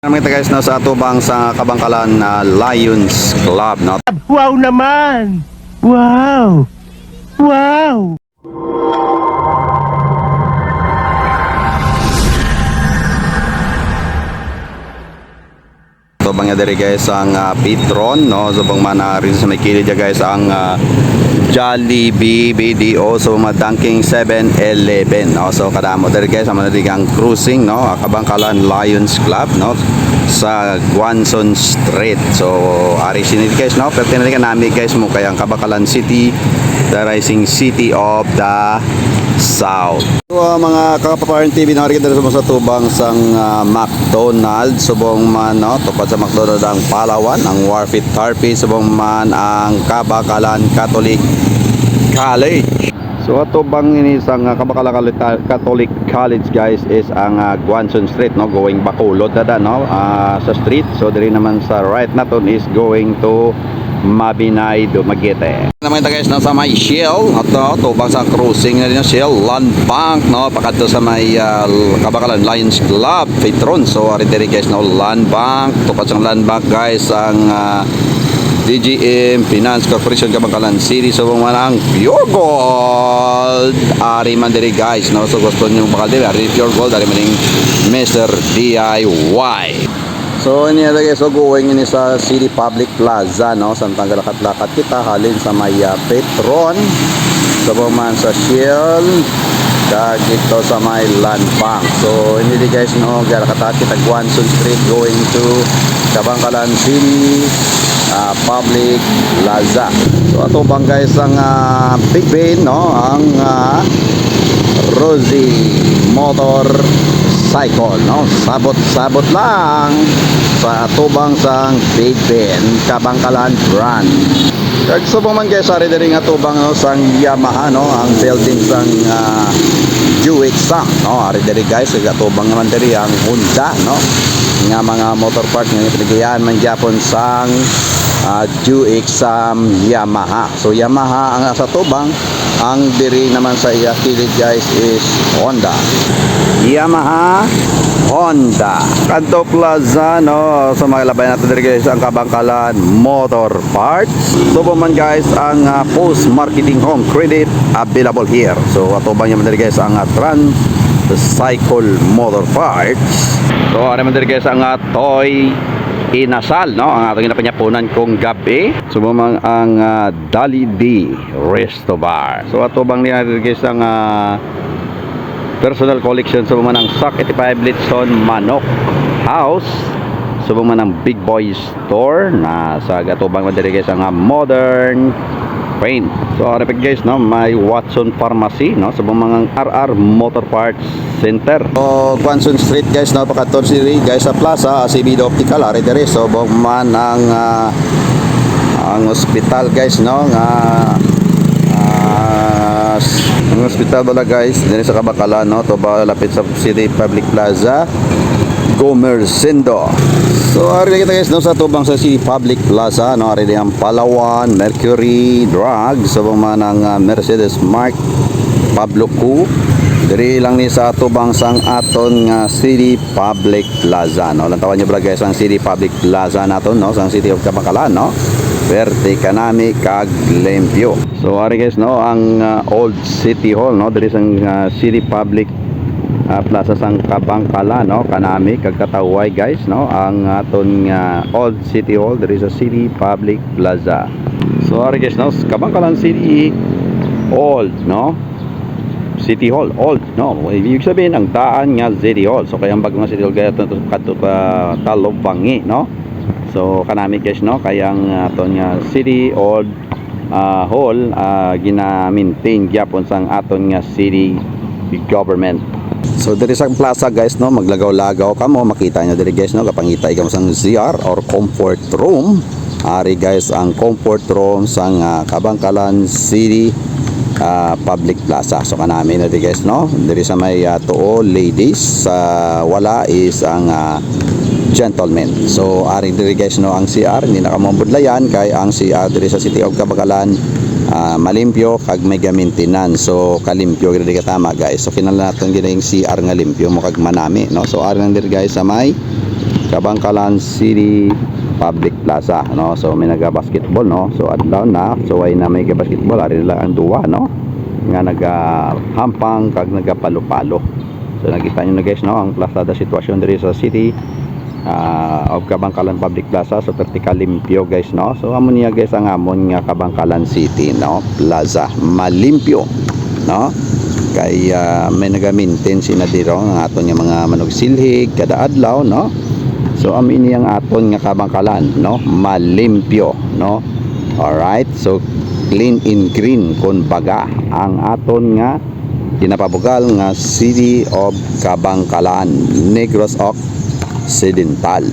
Naman kita guys na sa atubang sa Kabangkalan na Lions Club, no? Wow naman! Wow! Wow! Atubang nga diri guys ang Petron, no? So bang mana rin sa may kilid ya guys ang Jollibee BDO, so madangking 7-Eleven, no? So kadamo diri guys ang manadigang cruising, no? Kabangkalan Lions Club, no? Sa Guanzon Street. So ari sinit guys, no? Pero tinalikan namin guys mo kay ang Kabangkalan City, the rising city of the South. So mga kapaparan TV na rin sa tubang sang McDonald's, subong man, no? Tupad sa McDonald's ang Palawan, ang Warfit Tarpi, subong man ang Kabangkalan Catholic College. So ato bang ini sang Kabangkalan Catholic College guys is ang Guanzon Street, no, going Bacolod dada, no, sa street. So diri naman sa right naton is going to Mabinay, Dumaguete. Naman guys na sa may Shell ato tubang sa cruising na din Shell Land Bank, no, pakadto sa may Kabangkalan Lions Club Petron. So ari diri guys, no, Land Bank, tupad sa Land Bank guys ang DGM Finance Corporation Kabangkalan City. So man ang Pure Gold ari man diri guys, no. So gusto niyo bakal diri ari Pure Gold, ari maning Mr. DIY. So ini ada guys, so going ini sa City Public Plaza, no, samtang lakat-lakat kita halin sa may Petron, so man sa Shell dito sa may Land Bank. So ini di guys, no, lakat kita Guanzon Street going to Kabangkalan City Public Plaza. So ato bang guys ang Big Ben, no, ang Rosie Motor Cycle, no, sabot-sabot lang sa atubang sang Big Ben Kabangkalan brand. Kag subong man guys ari diri nga atubang, no, sang Yamaha, no, ang building sang UX, no, ari diri guys kag atubang naman diri ang Honda, no, nga mga motor part nga pinagayan man gyapon sang UX Yamaha. So Yamaha ang sa tubang, ang diri naman sa iya kilid guys is Honda. Yamaha, Honda. Kanto Plaza, no, sa mga labay natin diri guys ang Kabangkalan Motor Parts. So man guys ang post marketing home credit available here. So ato bang naman diri guys ang Tricycle Motor Parts. So ari man diri guys ang Toy Inasal, no, ang atong ginapanyapunan kong gabi. So mamang ang Dali D Resto Bar. So ato bang niya guys ang personal collection. So man ang Sak 85 Litson Manok House. So man ang Big Boy Store na sa gatubang man diri guys ang modern paint. So repeat guys, no, may Watson Pharmacy, no, sa mga RR Motor Parts Center. So Guanzon Street guys, no, pakadto diri guys sa plaza CBD Optical ari diri. So man ang hospital guys, no, nga ang hospital bala guys diri sa Kabangkalan, no, to ba lapit sa City Public Plaza Gomercindo. So ari kita guys, no, sa tubang sa City Public Plaza, no, ari ang Palawan Mercury Drugs, so man ang Mercedes Mark Pablo Q. Diri lang ni sa tubang sang aton nga City Public Plaza, no. Lantawan niyo bala guys ang City Public Plaza naton, no, sang City of Kabangkalan, no. Verde kanami kag limpyo. So ari guys, no, ang Old City Hall, no, diri sang City Public Plaza sang Kabangkalan, no, kanami kag kataway guys, no, ang aton Old City Hall diri sa City Public Plaza. So ari guys, no, Kabangkalan City Old, no, City Hall Old, no, ibig sabihin ang daan nga City Hall. So kaya ang bagong City Hall kaya kadto pa Talobbangi, no. So kanami guys, no, kaya ang aton nga City Old Hall gina-maintain gyapon sang aton nga city government. So diri sa plaza guys, no, maglagaw-lagaw ka mo, makita nyo diri guys, no, kapangitay ka mo sang ZR or comfort room. Ari guys ang comfort room sang Kabangkalan City Public Plaza. So kanami na diri guys, no, diri sa may tuo ladies, wala is ang gentlemen. So ari diri guys, no, ang CR hindi na kamambudlayan kay ang CR diri sa City of Kabangkalan malimpyo kag may maintenance. So kalimpyo gid ka tama guys. So final naton gid yung CR nga limpyo mo kag manami, no. So ari nang diri guys sa may Kabangkalan City Public Plaza, no? So may naga-basketball, no? So adlaw na, so ay na may basketball ari lang ang duwa, no? Nga naga-hampang kag naga-palo-palo. So nakita niyo na guys, no, ang plasada sitwasyon diri sa city of Kabangkalan Public Plaza. So vertical limpyo guys, no? So amo niya guys ang amon nga Kabangkalan City, no, Plaza malimpyo, no? Kay may naga-maintain sina diro ang aton nga mga manugsilhig kada adlaw, no? So amin ang aton nga Kabangkalan, no, malimpyo, no? Alright, so clean and green kun baga ang aton nga ginapabugal nga City of Kabangkalan, Negros Occidental.